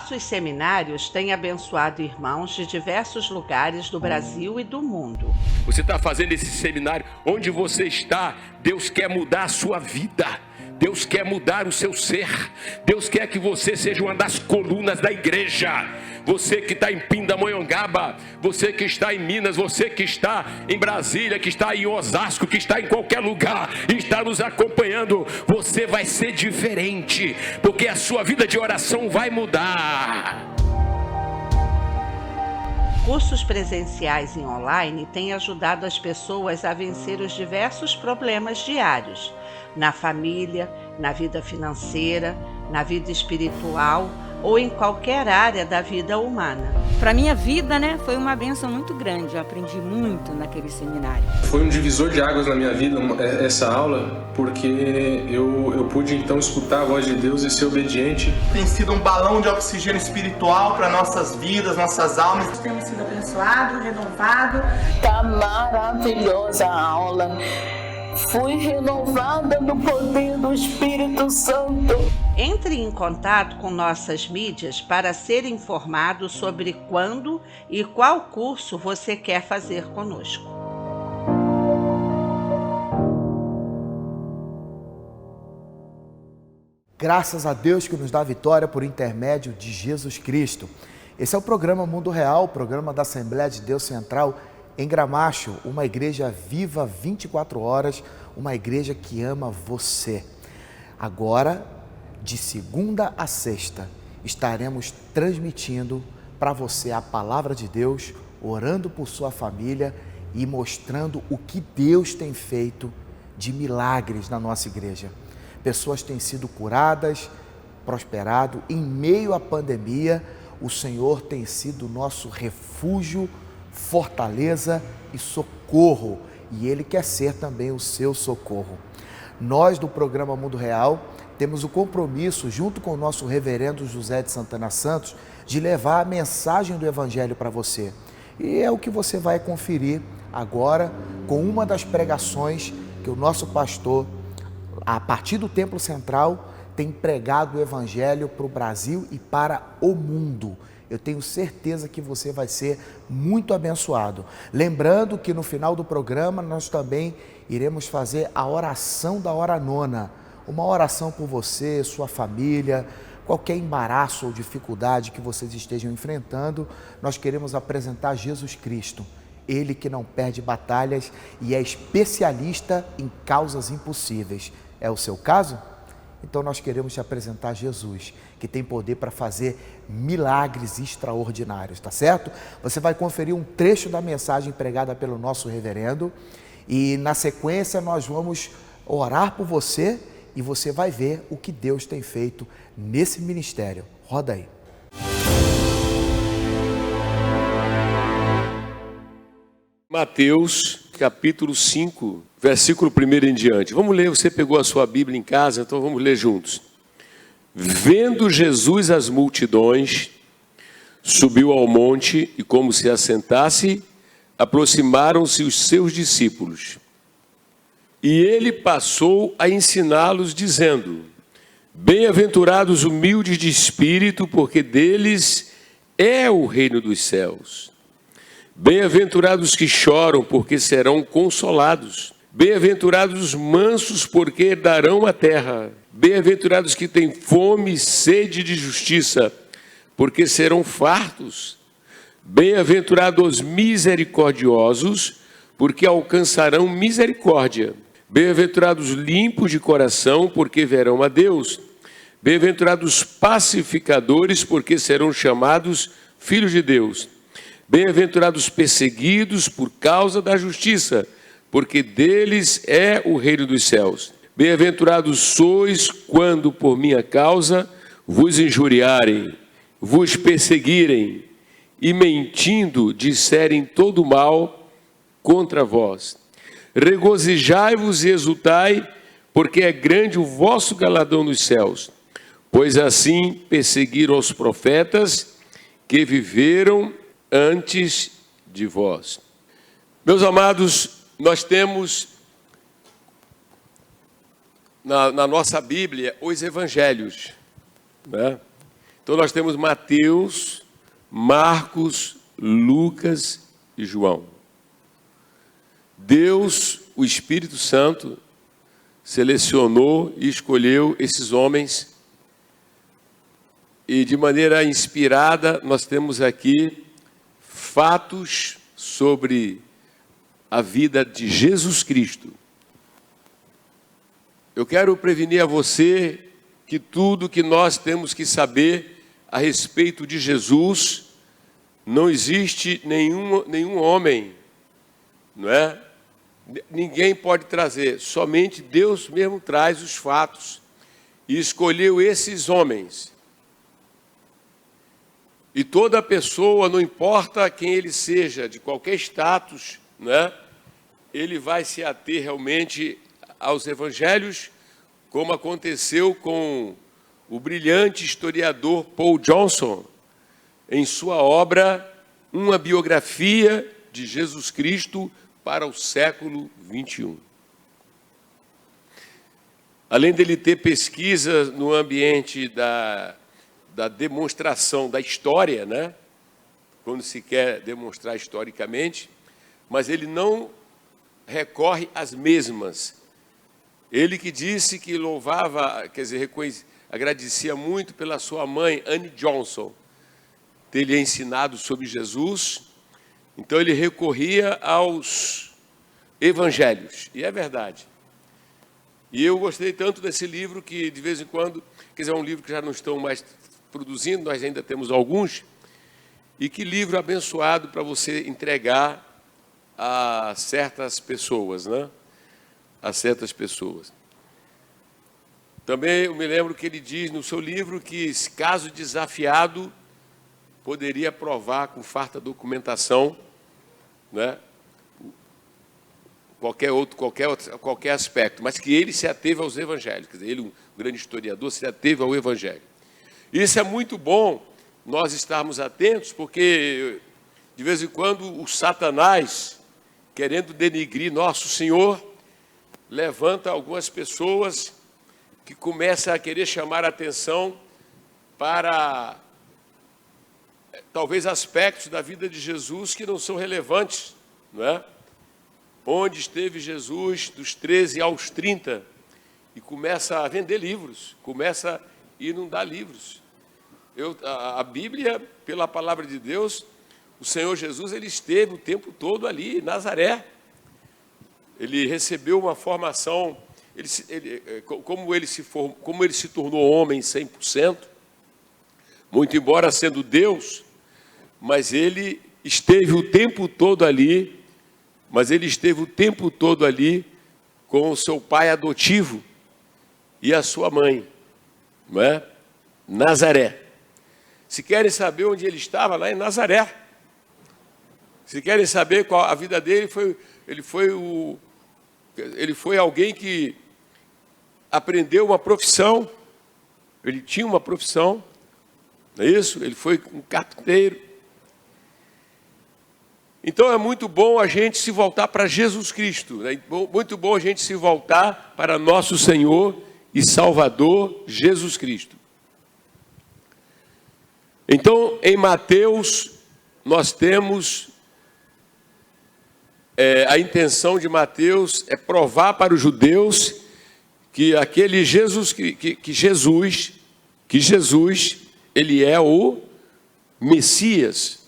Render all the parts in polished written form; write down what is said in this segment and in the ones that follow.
Nossos seminários têm abençoado irmãos de diversos lugares do Brasil e do mundo. Você está fazendo esse seminário, onde você está, Deus quer mudar a sua vida. Deus quer mudar o seu ser. Deus quer que você seja uma das colunas da igreja. Você que está em Pindamonhangaba, você que está em Minas, você que está em Brasília, que está em Osasco, que está em qualquer lugar e está nos acompanhando, você vai ser diferente, porque a sua vida de oração vai mudar. Cursos presenciais e online têm ajudado as pessoas a vencer os diversos problemas diários, na família, na vida financeira, na vida espiritual ou em qualquer área da vida humana. Para minha vida, foi uma bênção muito grande. Eu aprendi muito naquele seminário. Foi um divisor de águas na minha vida essa aula, porque eu pude então escutar a voz de Deus e ser obediente. Tem sido um balão de oxigênio espiritual para nossas vidas, nossas almas. Temos sido abençoados, renovados. Tá maravilhosa a aula. Fui renovada no poder do Espírito Santo. Entre em contato com nossas mídias para ser informado sobre quando e qual curso você quer fazer conosco. Graças a Deus que nos dá vitória por intermédio de Jesus Cristo. Esse é o programa Mundo Real, o programa da Assembleia de Deus Central em Gramacho, uma igreja viva 24 horas, uma igreja que ama você. Agora, de segunda a sexta, estaremos transmitindo para você a palavra de Deus, orando por sua família e mostrando o que Deus tem feito de milagres na nossa igreja. Pessoas têm sido curadas, prosperado. Em meio à pandemia, o Senhor tem sido nosso refúgio, fortaleza e socorro, e Ele quer ser também o seu socorro. Nós do programa Mundo Real temos o compromisso, junto com o nosso reverendo José de Santana Santos, de levar a mensagem do Evangelho para você. E é o que você vai conferir agora com uma das pregações que o nosso pastor, a partir do Templo Central, tem pregado o Evangelho para o Brasil e para o mundo. Eu tenho certeza que você vai ser muito abençoado. Lembrando que no final do programa nós também iremos fazer a oração da hora nona. Uma oração por você, sua família, qualquer embaraço ou dificuldade que vocês estejam enfrentando. Nós queremos apresentar Jesus Cristo. Ele que não perde batalhas e é especialista em causas impossíveis. É o seu caso? Então nós queremos te apresentar Jesus, que tem poder para fazer milagres extraordinários, tá certo? Você vai conferir um trecho da mensagem pregada pelo nosso reverendo e na sequência nós vamos orar por você e você vai ver o que Deus tem feito nesse ministério. Roda aí. Mateus, capítulo 5, versículo 1 em diante. Vamos ler, você pegou a sua Bíblia em casa, então vamos ler juntos. Vendo Jesus as multidões, subiu ao monte e, como se assentasse, aproximaram-se os seus discípulos. E ele passou a ensiná-los, dizendo: Bem-aventurados humildes de espírito, porque deles é o reino dos céus. Bem-aventurados que choram, porque serão consolados. Bem-aventurados os mansos, porque herdarão a terra. Bem-aventurados que têm fome e sede de justiça, porque serão fartos. Bem-aventurados os misericordiosos, porque alcançarão misericórdia. Bem-aventurados limpos de coração, porque verão a Deus. Bem-aventurados pacificadores, porque serão chamados filhos de Deus. Bem-aventurados perseguidos por causa da justiça, porque deles é o reino dos céus. Bem-aventurados sois quando por minha causa vos injuriarem, vos perseguirem e mentindo disserem todo mal contra vós. Regozijai-vos e exultai, porque é grande o vosso galardão nos céus. Pois assim perseguiram os profetas que viveram antes de vós. Meus amados, nós temos na nossa Bíblia os evangelhos, né? Então nós temos Mateus, Marcos, Lucas e João. Deus, o Espírito Santo, selecionou e escolheu esses homens. E de maneira inspirada, nós temos aqui fatos sobre a vida de Jesus Cristo. Eu quero prevenir a você que tudo que nós temos que saber a respeito de Jesus, não existe nenhum homem, não é? Ninguém pode trazer, somente Deus mesmo traz os fatos e escolheu esses homens. E toda pessoa, não importa quem ele seja, de qualquer status, né, ele vai se ater realmente aos evangelhos, como aconteceu com o brilhante historiador Paul Johnson, em sua obra Uma Biografia de Jesus Cristo para o século XXI. Além dele ter pesquisas no ambiente da demonstração da história, né? Quando se quer demonstrar historicamente, mas ele não recorre às mesmas. Ele que disse que louvava, quer dizer, agradecia muito pela sua mãe, Anne Johnson, ter lhe ensinado sobre Jesus. Então ele recorria aos evangelhos, e é verdade. E eu gostei tanto desse livro que de vez em quando, quer dizer, é um livro que já não estão mais produzindo, nós ainda temos alguns, e que livro abençoado para você entregar a certas pessoas, né? A certas pessoas. Também eu me lembro que ele diz no seu livro que, caso desafiado, poderia provar com farta documentação, né, qualquer aspecto, mas que ele se ateve aos evangelhos, quer dizer, ele, um grande historiador, se ateve ao evangelho. Isso é muito bom nós estarmos atentos, porque de vez em quando o Satanás, querendo denigrir nosso Senhor, levanta algumas pessoas que começam a querer chamar a atenção para talvez aspectos da vida de Jesus que não são relevantes, não é? Onde esteve Jesus dos 13 aos 30 e começa a vender livros, começa a inundar livros. A Bíblia, pela palavra de Deus, o Senhor Jesus, ele esteve o tempo todo ali em Nazaré. Ele recebeu uma formação, como ele se tornou homem 100%, muito embora sendo Deus, mas ele esteve o tempo todo ali, com o seu pai adotivo e a sua mãe, não é? Nazaré. Se querem saber onde ele estava, lá em Nazaré. Se querem saber qual a vida dele, ele foi alguém que aprendeu uma profissão, ele tinha uma profissão, não é isso? Ele foi um carpinteiro. Então é muito bom a gente se voltar para Jesus Cristo, né? Muito bom a gente se voltar para nosso Senhor e Salvador Jesus Cristo. Então, em Mateus, nós temos a intenção de Mateus é provar para os judeus que aquele Jesus, que Jesus, ele é o Messias,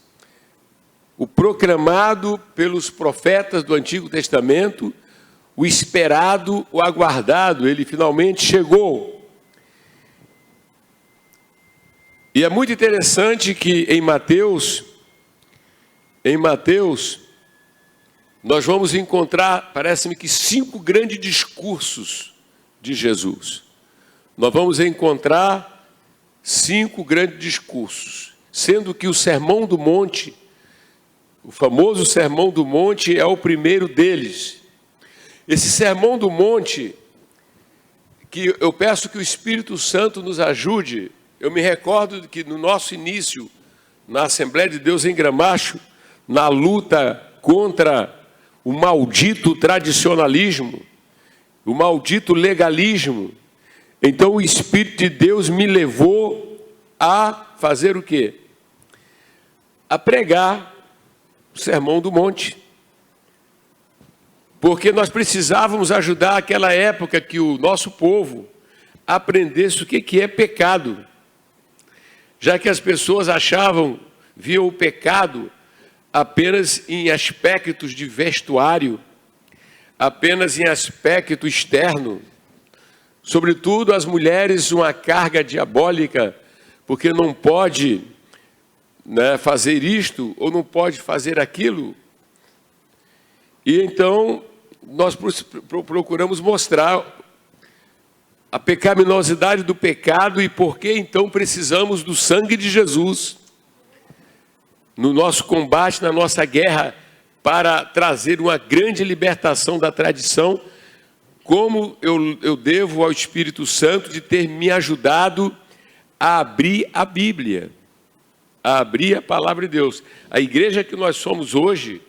o proclamado pelos profetas do Antigo Testamento, o esperado, o aguardado, ele finalmente chegou. E é muito interessante que em Mateus, nós vamos encontrar, parece-me que 5 grandes discursos de Jesus. Nós vamos encontrar 5 grandes discursos, sendo que o Sermão do Monte, o famoso Sermão do Monte, é o primeiro deles. Esse Sermão do Monte, que eu peço que o Espírito Santo nos ajude. Eu me recordo que no nosso início, na Assembleia de Deus em Gramacho, na luta contra o maldito tradicionalismo, o maldito legalismo, então o Espírito de Deus me levou a fazer o quê? A pregar o Sermão do Monte. Porque nós precisávamos ajudar aquela época que o nosso povo aprendesse o que é pecado. Já que as pessoas viam o pecado apenas em aspectos de vestuário, apenas em aspecto externo. Sobretudo as mulheres, uma carga diabólica, porque não pode, né, fazer isto ou não pode fazer aquilo. E então nós procuramos mostrar a pecaminosidade do pecado e por que então precisamos do sangue de Jesus no nosso combate, na nossa guerra, para trazer uma grande libertação da tradição, como eu devo ao Espírito Santo de ter me ajudado a abrir a Bíblia, a abrir a Palavra de Deus. A igreja que nós somos hoje,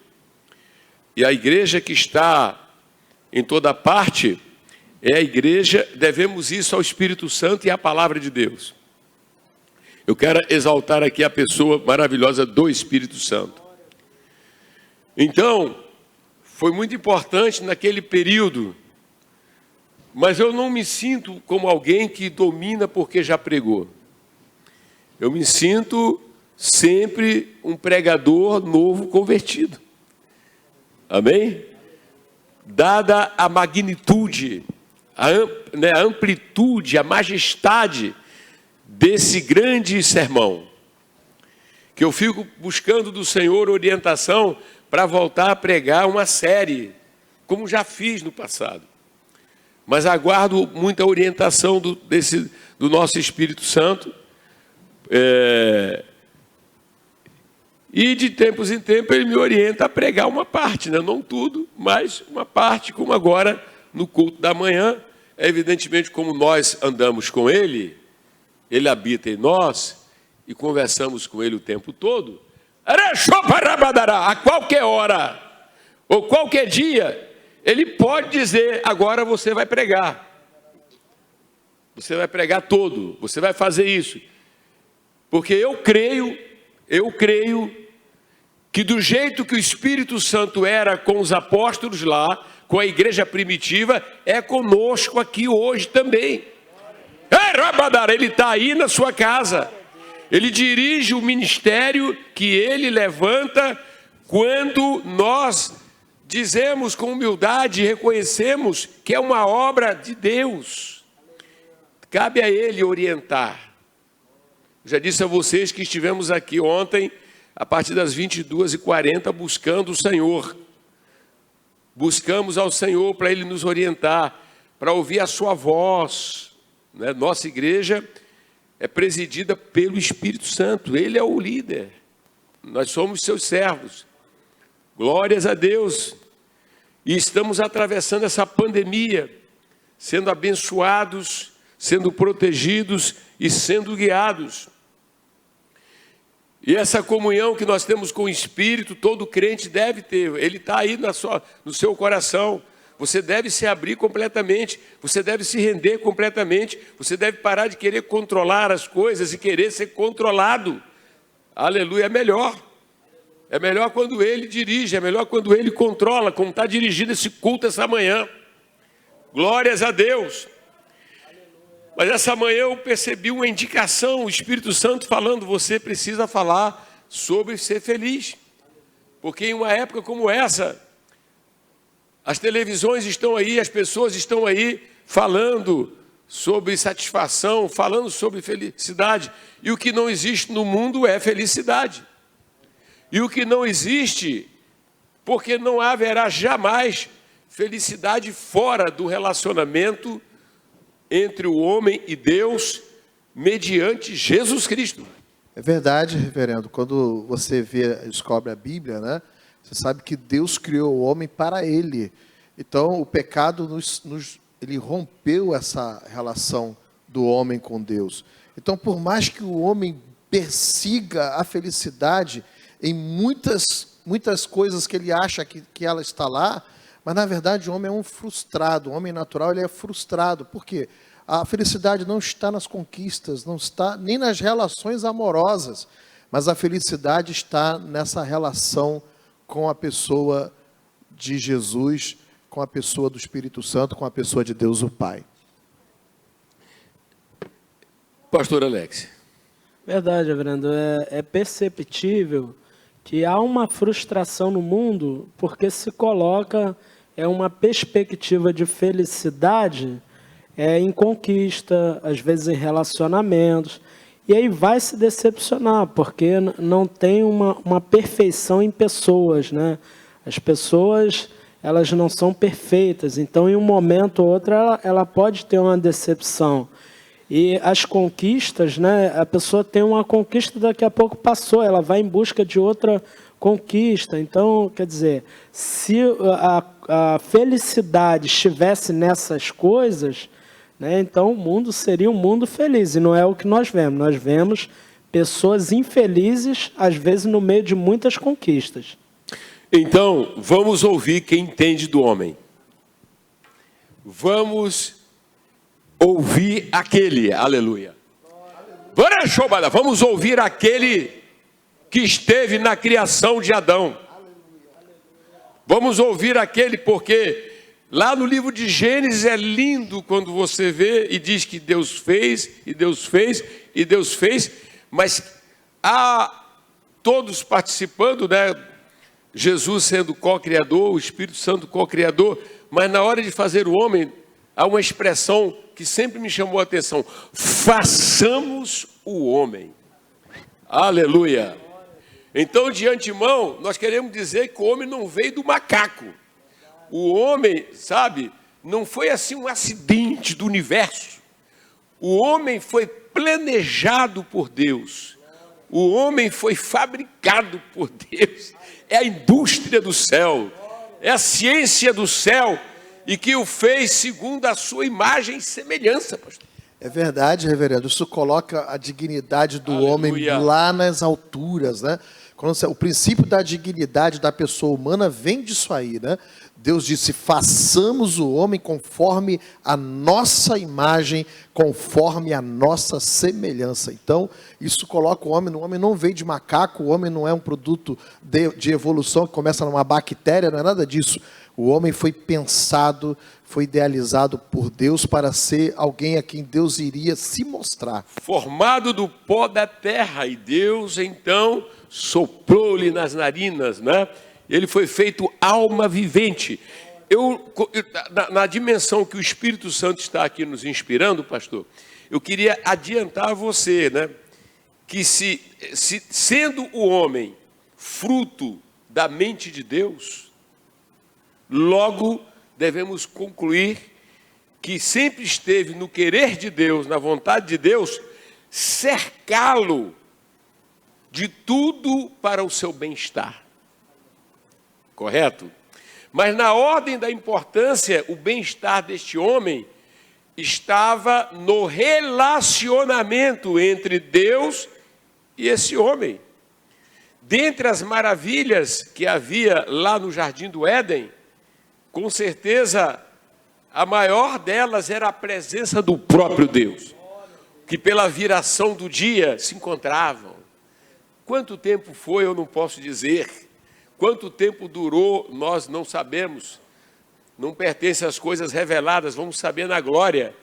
e a igreja que está em toda parte, é a igreja, devemos isso ao Espírito Santo e à Palavra de Deus. Eu quero exaltar aqui a pessoa maravilhosa do Espírito Santo. Então, foi muito importante naquele período, mas eu não me sinto como alguém que domina porque já pregou. Eu me sinto sempre um pregador novo convertido. Amém? Dada a magnitude, a amplitude, a majestade desse grande sermão, que eu fico buscando do Senhor orientação para voltar a pregar uma série, como já fiz no passado. Mas aguardo muita orientação do nosso Espírito Santo. E de tempos em tempos ele me orienta a pregar uma parte, né? Não tudo, mas uma parte, como agora no culto da manhã. Evidentemente, como nós andamos com ele, ele habita em nós e conversamos com ele o tempo todo. A qualquer hora ou qualquer dia, ele pode dizer: agora você vai pregar. Você vai pregar todo, você vai fazer isso. Porque eu creio que do jeito que o Espírito Santo era com os apóstolos lá, com a igreja primitiva, é conosco aqui hoje também. Ele está aí na sua casa. Ele dirige o ministério que ele levanta quando nós dizemos com humildade e reconhecemos que é uma obra de Deus. Cabe a ele orientar. Já disse a vocês que estivemos aqui ontem, a partir das 22h40, buscando o Senhor. Buscamos ao Senhor para Ele nos orientar, para ouvir a sua voz. Né? Nossa igreja é presidida pelo Espírito Santo, Ele é o líder. Nós somos seus servos. Glórias a Deus. E estamos atravessando essa pandemia, sendo abençoados, sendo protegidos e sendo guiados. E essa comunhão que nós temos com o Espírito, todo crente deve ter. Ele está aí no seu coração. Você deve se abrir completamente. Você deve se render completamente. Você deve parar de querer controlar as coisas e querer ser controlado. Aleluia, é melhor. É melhor quando Ele dirige, é melhor quando Ele controla, como está dirigindo esse culto essa manhã. Glórias a Deus. Mas essa manhã eu percebi uma indicação, o Espírito Santo falando: você precisa falar sobre ser feliz. Porque em uma época como essa, as televisões estão aí, as pessoas estão aí falando sobre satisfação, falando sobre felicidade. E o que não existe no mundo é felicidade. E o que não existe, porque não haverá jamais felicidade fora do relacionamento entre o homem e Deus, mediante Jesus Cristo. É verdade, reverendo. Quando você descobre a Bíblia, né? Você sabe que Deus criou o homem para Ele. Então, o pecado ele rompeu essa relação do homem com Deus. Então, por mais que o homem persiga a felicidade em muitas coisas que ele acha que ela está lá, mas na verdade o homem é um frustrado. O homem natural, ele é frustrado. Por quê? A felicidade não está nas conquistas, não está nem nas relações amorosas, mas a felicidade está nessa relação com a pessoa de Jesus, com a pessoa do Espírito Santo, com a pessoa de Deus o Pai. Pastor Alex. Verdade, reverendo. É perceptível que há uma frustração no mundo porque se coloca uma perspectiva de felicidade em conquista, às vezes em relacionamentos, e aí vai se decepcionar, porque não tem uma perfeição em pessoas, né? As pessoas, elas não são perfeitas, então em um momento ou outro ela pode ter uma decepção. E as conquistas, né? A pessoa tem uma conquista, daqui a pouco passou, ela vai em busca de outra conquista. Então, quer dizer, se a felicidade estivesse nessas coisas, né, então o mundo seria um mundo feliz, e não é o que nós vemos. Nós vemos pessoas infelizes, às vezes no meio de muitas conquistas. Então, vamos ouvir quem entende do homem. Vamos ouvir aquele, aleluia. Vamos ouvir aquele que esteve na criação de Adão. Vamos ouvir aquele, porque lá no livro de Gênesis é lindo quando você vê e diz que Deus fez, e Deus fez, e Deus fez, mas há todos participando, né? Jesus sendo co-criador, o Espírito Santo co-criador, mas na hora de fazer o homem, há uma expressão que sempre me chamou a atenção: façamos o homem. Aleluia. Então, de antemão, nós queremos dizer que o homem não veio do macaco. O homem, sabe, não foi assim um acidente do universo. O homem foi planejado por Deus. O homem foi fabricado por Deus. É a indústria do céu, é a ciência do céu, e que o fez segundo a sua imagem e semelhança, pastor. É verdade, reverendo. Isso coloca a dignidade do homem lá nas alturas, né? O princípio da dignidade da pessoa humana vem disso aí, né? Deus disse: façamos o homem conforme a nossa imagem, conforme a nossa semelhança. Então, isso coloca o homem não veio de macaco, o homem não é um produto de evolução que começa numa bactéria, não é nada disso. O homem foi pensado, foi idealizado por Deus para ser alguém a quem Deus iria se mostrar. Formado do pó da terra, e Deus então soprou-lhe nas narinas, né? Ele foi feito alma vivente. Na dimensão que o Espírito Santo está aqui nos inspirando, pastor, eu queria adiantar a você, né, que sendo o homem fruto da mente de Deus, logo devemos concluir que sempre esteve no querer de Deus, na vontade de Deus, cercá-lo de tudo para o seu bem-estar. Correto? Mas na ordem da importância, o bem-estar deste homem estava no relacionamento entre Deus e esse homem. Dentre as maravilhas que havia lá no Jardim do Éden, com certeza a maior delas era a presença do próprio Deus, que pela viração do dia se encontravam. Quanto tempo foi, eu não posso dizer. Quanto tempo durou, nós não sabemos. Não pertence às coisas reveladas, vamos saber na glória.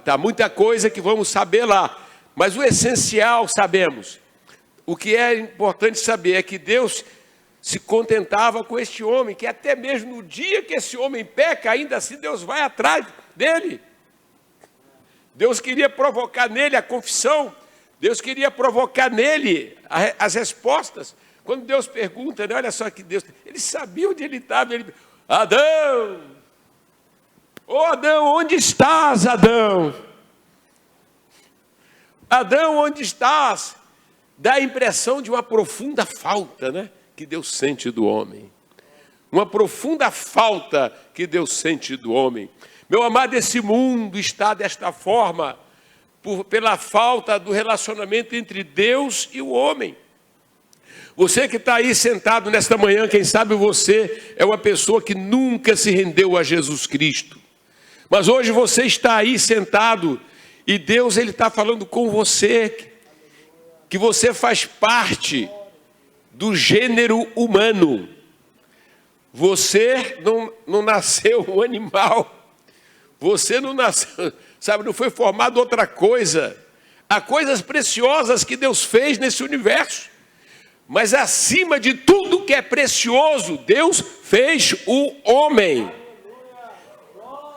Há muita coisa que vamos saber lá, mas o essencial sabemos. O que é importante saber é que Deus se contentava com este homem, que até mesmo no dia que esse homem peca, ainda assim Deus vai atrás dele. Deus queria provocar nele a confissão, Deus queria provocar nele as respostas. Quando Deus pergunta, né, olha só que Deus, ele sabia onde ele estava, Adão, ô Adão, onde estás, Adão? Adão, onde estás? Dá a impressão de uma profunda falta, né, que Deus sente do homem. Uma profunda falta que Deus sente do homem. Meu amado, esse mundo está desta forma, pela falta do relacionamento entre Deus e o homem. Você que está aí sentado nesta manhã, quem sabe você é uma pessoa que nunca se rendeu a Jesus Cristo. Mas hoje você está aí sentado e Deus ele está falando com você que você faz parte do gênero humano. Você não nasceu um animal. Você não nasceu, sabe, não foi formado outra coisa. Há coisas preciosas que Deus fez nesse universo. Mas acima de tudo que é precioso, Deus fez o homem.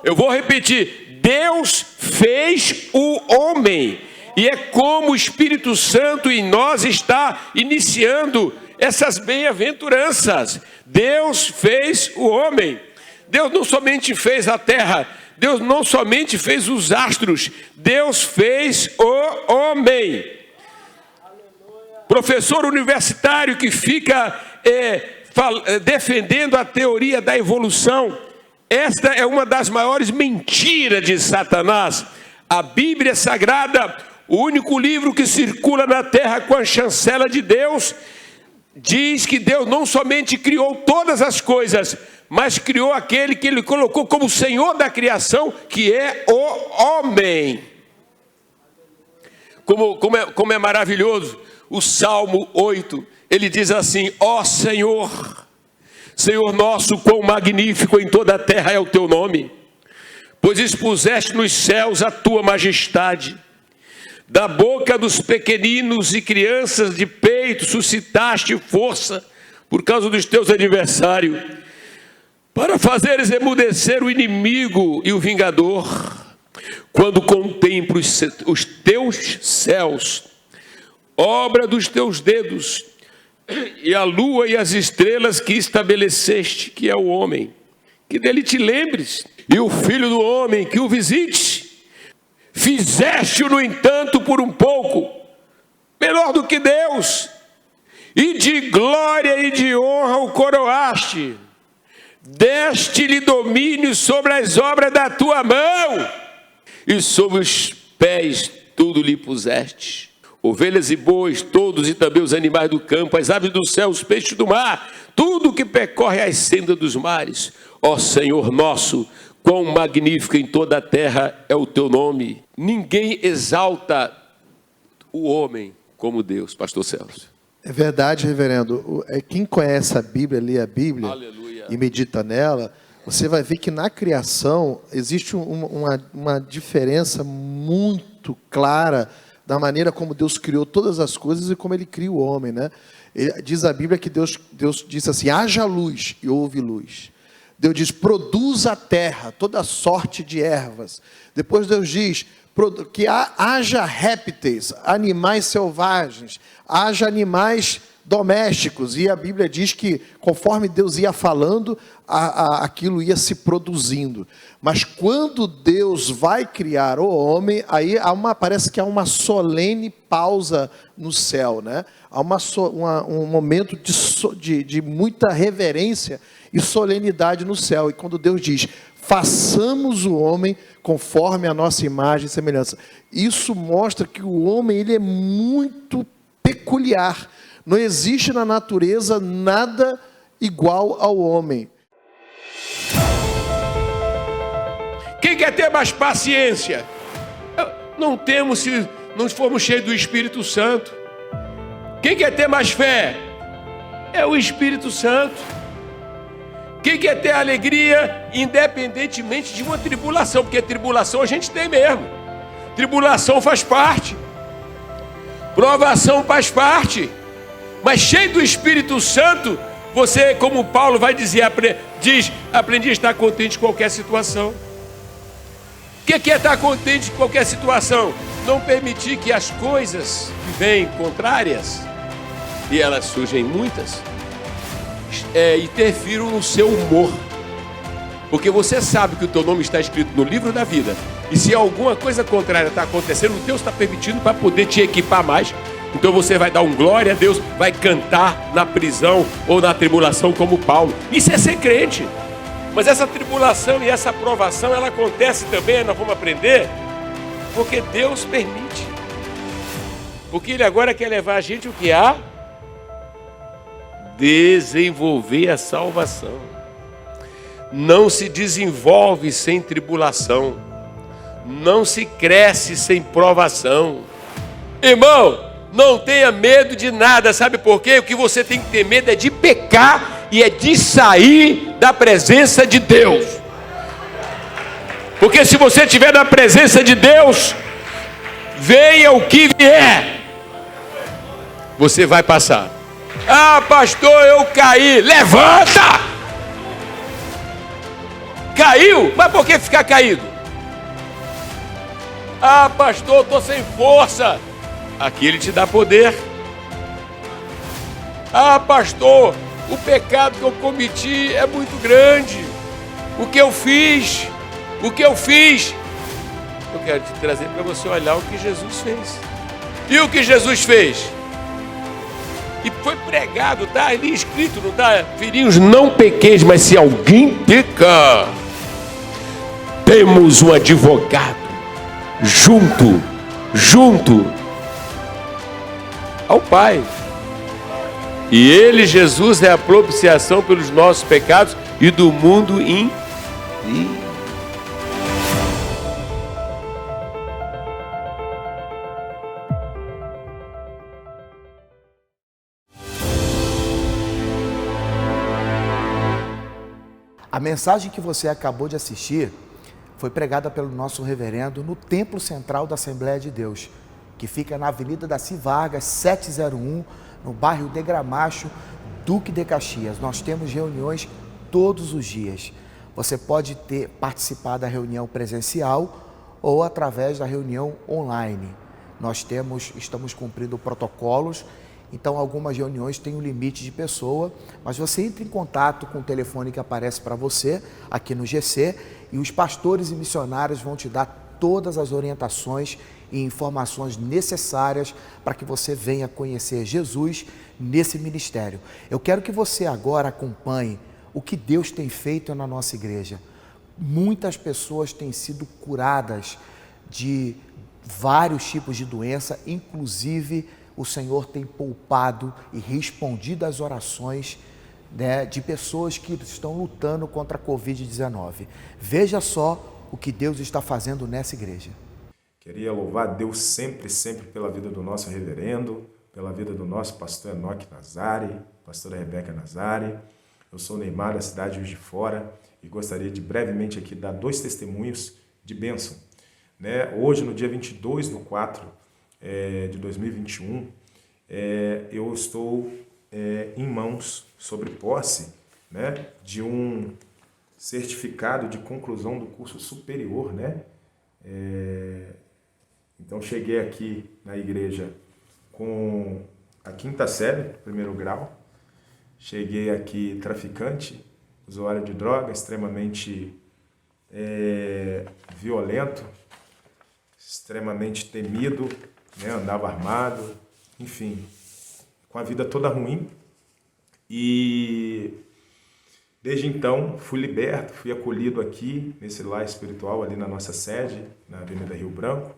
Eu vou repetir, Deus fez o homem. E é como o Espírito Santo em nós está iniciando essas bem-aventuranças. Deus fez o homem. Deus não somente fez a terra, Deus não somente fez os astros, Deus fez o homem. Professor universitário que fica defendendo a teoria da evolução, esta é uma das maiores mentiras de Satanás. A Bíblia Sagrada, o único livro que circula na terra com a chancela de Deus, diz que Deus não somente criou todas as coisas, mas criou aquele que Ele colocou como Senhor da criação, que é o homem. Como é maravilhoso, o Salmo 8, ele diz assim: ó Senhor, Senhor nosso, quão magnífico em toda a terra é o teu nome, pois expuseste nos céus a tua majestade. Da boca dos pequeninos e crianças de peito suscitaste força por causa dos teus adversários, para fazeres emudecer o inimigo e o vingador. Quando contemplo os teus céus, obra dos teus dedos, e a lua e as estrelas que estabeleceste, que é o homem, que dele te lembres, e o filho do homem que o visite. Fizeste-o, no entanto, por um pouco menor do que Deus, e de glória e de honra o coroaste. Deste-lhe domínio sobre as obras da tua mão, e sobre os pés tudo lhe puseste. Ovelhas e bois, todos, e também os animais do campo, as aves do céu, os peixes do mar, tudo que percorre as sendas dos mares. Ó Senhor nosso, quão magnífico em toda a terra é o teu nome. Ninguém exalta o homem como Deus, pastor Celso. É verdade, reverendo. Quem conhece a Bíblia, lê a Bíblia, aleluia, e medita nela, você vai ver que na criação existe uma diferença muito clara da maneira como Deus criou todas as coisas e como Ele cria o homem, né? Diz a Bíblia que Deus disse assim: haja luz, e houve luz. Deus diz: produza a terra toda sorte de ervas. Depois Deus diz que haja répteis, animais selvagens, haja animais domésticos. E a Bíblia diz que conforme Deus ia falando, aquilo ia se produzindo. Mas quando Deus vai criar o homem, aí parece que há uma solene pausa no céu, né? Há um momento de muita reverência e solenidade no céu. E quando Deus diz: façamos o homem conforme a nossa imagem e semelhança, isso mostra que o homem ele é muito peculiar. Não existe na natureza nada igual ao homem. Quem quer ter mais paciência? Não temos se não formos cheios do Espírito Santo. Quem quer ter mais fé? É o Espírito Santo. Quem quer ter alegria, independentemente de uma tribulação? Porque tribulação a gente tem mesmo. Tribulação faz parte. Provação faz parte. Mas cheio do Espírito Santo, você, como Paulo vai dizer, aprendi a estar contente em qualquer situação. O que é estar contente em qualquer situação? Não permitir que as coisas que vêm contrárias, e elas surgem muitas, interfiram no seu humor. Porque você sabe que o teu nome está escrito no livro da vida. E se alguma coisa contrária está acontecendo, Deus está permitindo para poder te equipar mais. Então você vai dar um glória a Deus, vai cantar na prisão ou na tribulação como Paulo. Isso é ser crente. Mas essa tribulação e essa provação, ela acontece também, nós vamos aprender, porque Deus permite. Porque Ele agora quer levar a gente o que há? Desenvolver a salvação. não se desenvolve sem tribulação, não se cresce sem provação. Irmão, não tenha medo de nada, sabe por quê? O que você tem que ter medo é de pecar e é de sair da presença de Deus. Porque se você estiver na presença de Deus, venha o que vier, você vai passar. Ah, pastor, eu caí. Levanta! Caiu? Mas por que ficar caído? Ah, pastor, estou sem força. Aqui ele te dá poder. Ah, pastor, o pecado que eu cometi é muito grande. O que eu fiz? O que eu fiz? Eu quero te trazer para você olhar o que Jesus fez. E o que Jesus fez? E foi pregado, tá ali escrito, não tá? Filhinhos, não pequeis, mas se alguém pecar, temos um advogado junto ao Pai. E ele, Jesus, é a propiciação pelos nossos pecados e do mundo inteiro. A mensagem que você acabou de assistir foi pregada pelo nosso reverendo no Templo Central da Assembleia de Deus, que fica na Avenida Daci Vargas, 701, no bairro de Gramacho, Duque de Caxias. Nós temos reuniões todos os dias. Você pode participar da reunião presencial ou através da reunião online. Estamos cumprindo protocolos, então algumas reuniões têm um limite de pessoa, mas você entra em contato com o telefone que aparece para você aqui no GC e os pastores e missionários vão te dar todas as orientações e informações necessárias para que você venha conhecer Jesus nesse ministério. Eu quero que você agora acompanhe o que Deus tem feito na nossa igreja. Muitas pessoas têm sido curadas de vários tipos de doença, inclusive o Senhor tem poupado e respondido às orações, né, de pessoas que estão lutando contra a Covid-19. Veja só o que Deus está fazendo nessa igreja. Queria louvar Deus sempre pela vida do nosso reverendo, pela vida do nosso pastor Enoque Nazari, pastora Rebeca Nazari. Eu sou Neymar, da cidade de Juiz de Fora, e gostaria de brevemente aqui dar 2 testemunhos de bênção. Né? Hoje, no dia 22/4 de 2021, eu estou em mãos, sobre posse, né, de um certificado de conclusão do curso superior, né? Então cheguei aqui na igreja com a 5ª série, 1º grau. Cheguei aqui traficante, usuário de droga, extremamente violento, extremamente temido, né? Andava armado, enfim, com a vida toda ruim. E desde então fui liberto, fui acolhido aqui nesse lar espiritual ali na nossa sede, na Avenida Rio Branco.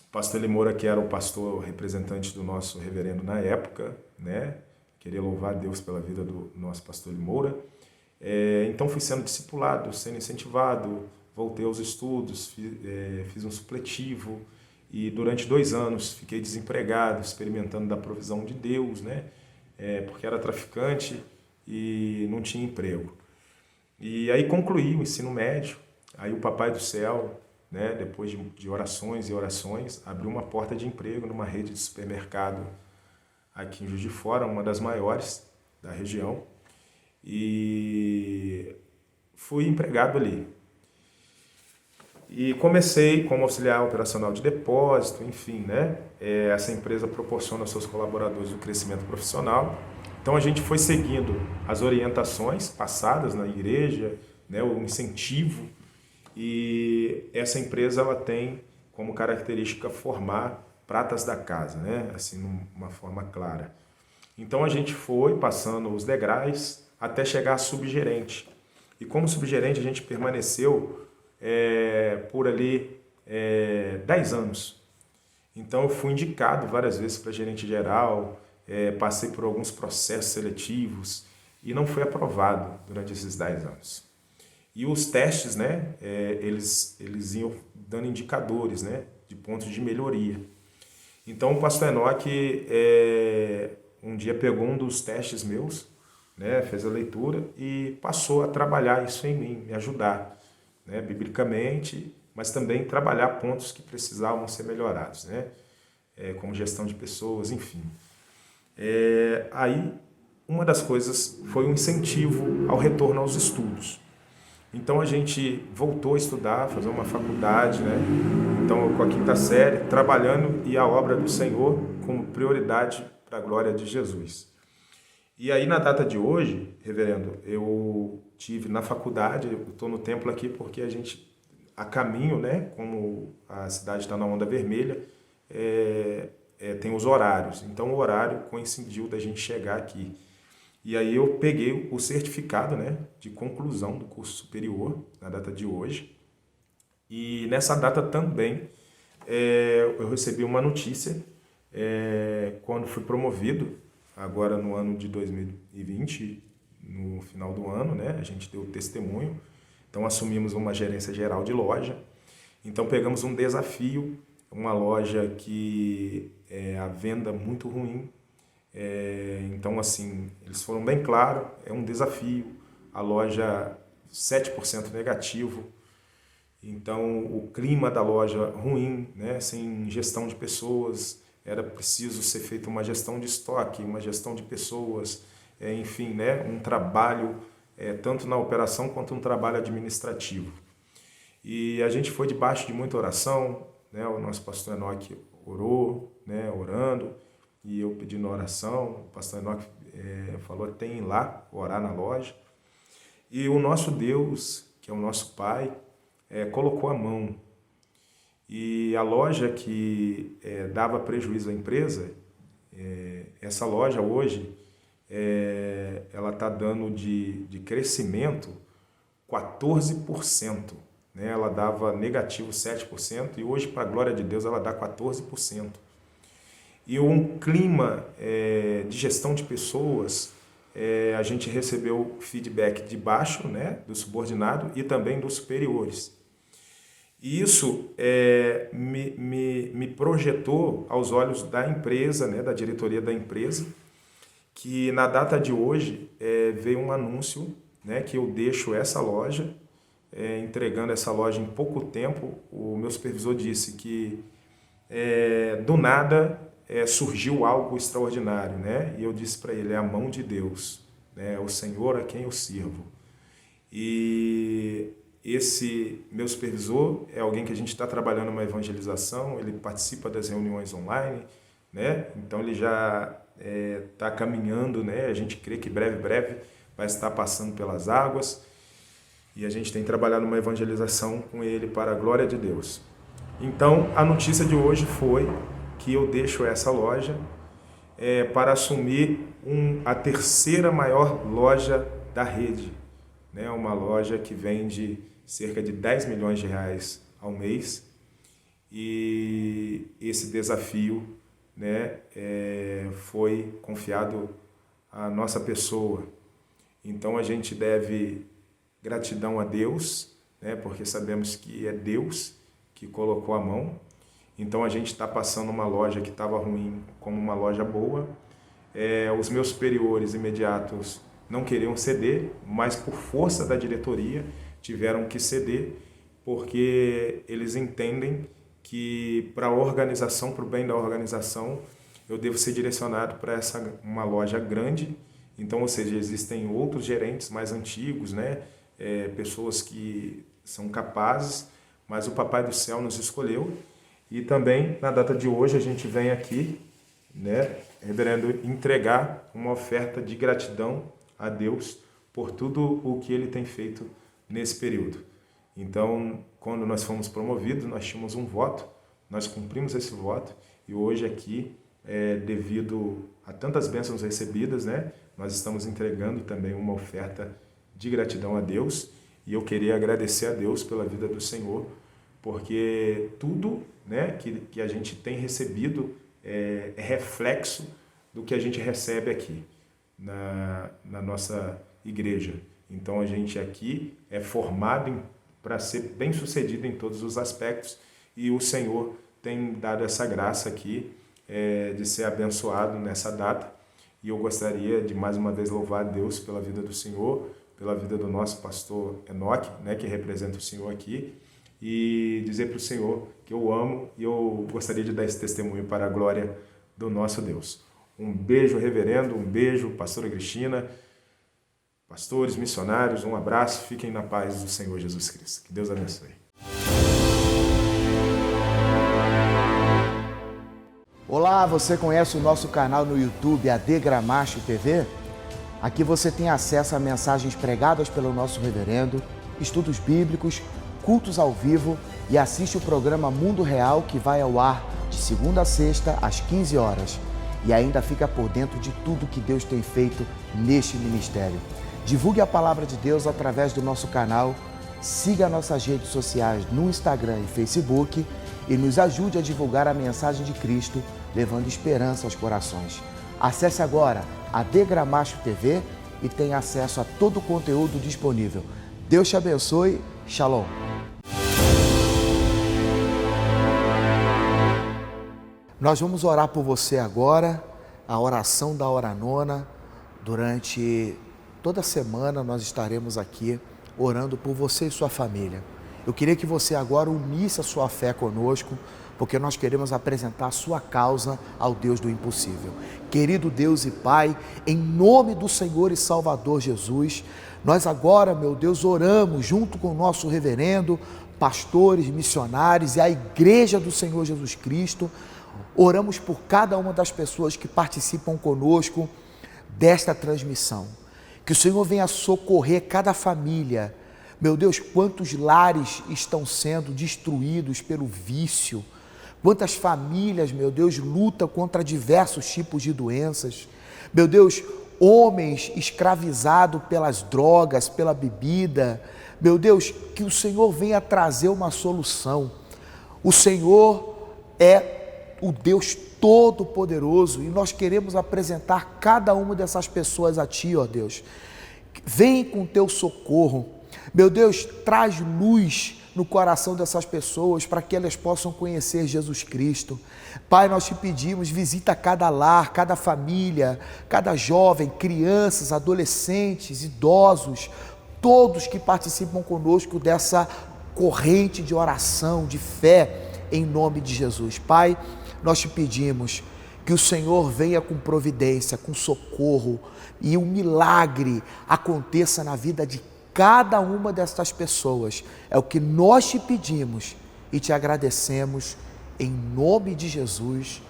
O pastor Limoura, que era o pastor representante do nosso reverendo na época, né? Queria louvar a Deus pela vida do nosso pastor Limoura. Então fui sendo discipulado, sendo incentivado, voltei aos estudos, fiz um supletivo e durante 2 anos fiquei desempregado, experimentando da provisão de Deus, né? Porque era traficante e não tinha emprego. E aí concluí o ensino médio, aí o Papai do Céu, né, depois de orações e orações, abriu uma porta de emprego numa rede de supermercado aqui em Juiz de Fora, uma das maiores da região, e fui empregado ali. E comecei como auxiliar operacional de depósito, enfim, né? Essa empresa proporciona aos seus colaboradores o crescimento profissional. Então a gente foi seguindo as orientações passadas na igreja, né, o incentivo, e essa empresa ela tem como característica formar pratas da casa, né, assim, de uma forma clara. Então a gente foi passando os degraus até chegar a subgerente. E como subgerente a gente permaneceu por ali 10 anos. Então eu fui indicado várias vezes para gerente geral, passei por alguns processos seletivos e não fui aprovado durante esses 10 anos. E os testes, né, eles iam dando indicadores, né, de pontos de melhoria. Então o pastor Enoque um dia pegou um dos testes meus, né, fez a leitura e passou a trabalhar isso em mim, me ajudar, né, biblicamente, mas também trabalhar pontos que precisavam ser melhorados, né, como gestão de pessoas, enfim. Aí uma das coisas foi um incentivo ao retorno aos estudos. Então a gente voltou a estudar, fazer uma faculdade, né? Então com a quinta série, trabalhando e a obra do Senhor como prioridade para a glória de Jesus. E aí na data de hoje, reverendo, eu tive na faculdade, eu estou no templo aqui porque a gente, a caminho, né? Como a cidade está na onda vermelha, tem os horários. Então o horário coincidiu da gente chegar aqui. E aí eu peguei o certificado, né, de conclusão do curso superior, na data de hoje. E nessa data também eu recebi uma notícia quando fui promovido, agora no ano de 2020, no final do ano, né, a gente deu testemunho. Então assumimos uma gerência geral de loja. Então pegamos um desafio, uma loja que a venda muito ruim. Então, assim, eles foram bem claros, é um desafio, a loja 7% negativo, então o clima da loja ruim, né, sem gestão de pessoas, era preciso ser feita uma gestão de estoque, uma gestão de pessoas, enfim, né, um trabalho tanto na operação quanto um trabalho administrativo. E a gente foi debaixo de muita oração, né, o nosso pastor Enoque orou, né, orando, e eu pedindo oração, o pastor Enoque falou, tem lá, orar na loja. E o nosso Deus, que é o nosso Pai, colocou a mão. E a loja que dava prejuízo à empresa, essa loja hoje, ela está dando de crescimento 14%. Né? Ela dava negativo 7% e hoje, para a glória de Deus, ela dá 14%. E um clima de gestão de pessoas, a gente recebeu feedback de baixo, né, do subordinado e também dos superiores. E isso me projetou aos olhos da empresa, né, da diretoria da empresa, que na data de hoje veio um anúncio, né, que eu deixo essa loja, entregando essa loja em pouco tempo. O meu supervisor disse que do nada surgiu algo extraordinário, né? E eu disse para ele, é a mão de Deus, né? O Senhor a quem eu sirvo. E esse meu supervisor é alguém que a gente está trabalhando uma evangelização, ele participa das reuniões online, né? Então ele já está caminhando, né? A gente crê que breve vai estar passando pelas águas e a gente tem trabalhado uma evangelização com ele para a glória de Deus. Então a notícia de hoje foi que eu deixo essa loja para assumir a terceira maior loja da rede, né? Uma loja que vende cerca de 10 milhões de reais ao mês, e esse desafio, né, foi confiado à nossa pessoa. Então a gente deve gratidão a Deus, né, porque sabemos que é Deus que colocou a mão. Então a gente está passando uma loja que estava ruim como uma loja boa. Os meus superiores imediatos não queriam ceder, mas por força da diretoria tiveram que ceder, porque eles entendem que para a organização, para o bem da organização, eu devo ser direcionado para uma loja grande. Então, ou seja, existem outros gerentes mais antigos, né? Pessoas que são capazes, mas o Papai do Céu nos escolheu. E também, na data de hoje, a gente vem aqui, né, reverendo, entregar uma oferta de gratidão a Deus por tudo o que Ele tem feito nesse período. Então, quando nós fomos promovidos, nós tínhamos um voto, nós cumprimos esse voto, e hoje aqui, devido a tantas bênçãos recebidas, né, nós estamos entregando também uma oferta de gratidão a Deus, e eu queria agradecer a Deus pela vida do Senhor, porque tudo, né, que a gente tem recebido é reflexo do que a gente recebe aqui na nossa igreja. Então a gente aqui é formado para ser bem sucedido em todos os aspectos, e o Senhor tem dado essa graça aqui de ser abençoado nessa data. E eu gostaria de mais uma vez louvar a Deus pela vida do Senhor, pela vida do nosso pastor Enoque, né, que representa o Senhor aqui, e dizer para o Senhor que eu amo, e eu gostaria de dar esse testemunho para a glória do nosso Deus. Um beijo, reverendo, um beijo, pastora Cristina, pastores, missionários, um abraço, fiquem na paz do Senhor Jesus Cristo. Que Deus abençoe. Olá, você conhece o nosso canal no YouTube, AD Gramacho TV? Aqui você tem acesso a mensagens pregadas pelo nosso reverendo, estudos bíblicos, cultos ao vivo e assiste o programa Mundo Real, que vai ao ar de segunda a sexta às 15 horas. E ainda fica por dentro de tudo que Deus tem feito neste ministério. Divulgue a palavra de Deus através do nosso canal, siga nossas redes sociais no Instagram e Facebook e nos ajude a divulgar a mensagem de Cristo, levando esperança aos corações. Acesse agora a AD Gramacho TV e tenha acesso a todo o conteúdo disponível. Deus te abençoe. Shalom. Nós vamos orar por você agora, a oração da hora nona. Durante toda semana nós estaremos aqui orando por você e sua família. Eu queria que você agora unisse a sua fé conosco, porque nós queremos apresentar a sua causa ao Deus do impossível. Querido Deus e Pai, em nome do Senhor e Salvador Jesus, nós agora, meu Deus, oramos junto com o nosso reverendo, pastores, missionários e a igreja do Senhor Jesus Cristo. Oramos por cada uma das pessoas que participam conosco desta transmissão. Que o Senhor venha socorrer cada família. Meu Deus, quantos lares estão sendo destruídos pelo vício. Quantas famílias, meu Deus, lutam contra diversos tipos de doenças. Meu Deus, homens escravizados pelas drogas, pela bebida. Meu Deus, que o Senhor venha trazer uma solução. O Senhor é o Deus Todo-Poderoso e nós queremos apresentar cada uma dessas pessoas a Ti, ó Deus. Vem com Teu socorro. Meu Deus, traz luz no coração dessas pessoas para que elas possam conhecer Jesus Cristo. Pai, nós te pedimos, visita cada lar, cada família, cada jovem, crianças, adolescentes, idosos, todos que participam conosco dessa corrente de oração, de fé, em nome de Jesus. Pai, nós te pedimos que o Senhor venha com providência, com socorro e um milagre aconteça na vida de cada uma destas pessoas. É o que nós te pedimos e te agradecemos em nome de Jesus.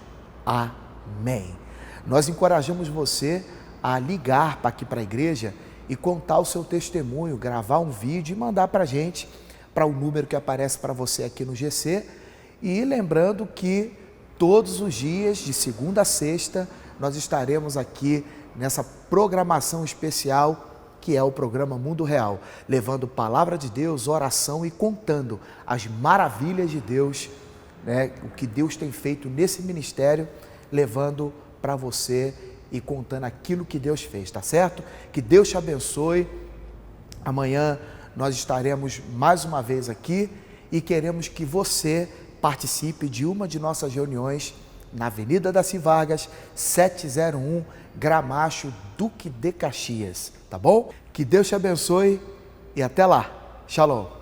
Amém. Nós encorajamos você a ligar aqui para a igreja e contar o seu testemunho, gravar um vídeo e mandar para a gente, para o número que aparece para você aqui no GC. E lembrando que todos os dias, de segunda a sexta, nós estaremos aqui nessa programação especial que é o programa Mundo Real, levando palavra de Deus, oração e contando as maravilhas de Deus, né, o que Deus tem feito nesse ministério, levando para você e contando aquilo que Deus fez, tá certo? Que Deus te abençoe. Amanhã nós estaremos mais uma vez aqui e queremos que você participe de uma de nossas reuniões na Avenida Daci Vargas, 701, Gramacho, Duque de Caxias, tá bom? Que Deus te abençoe e até lá. Shalom.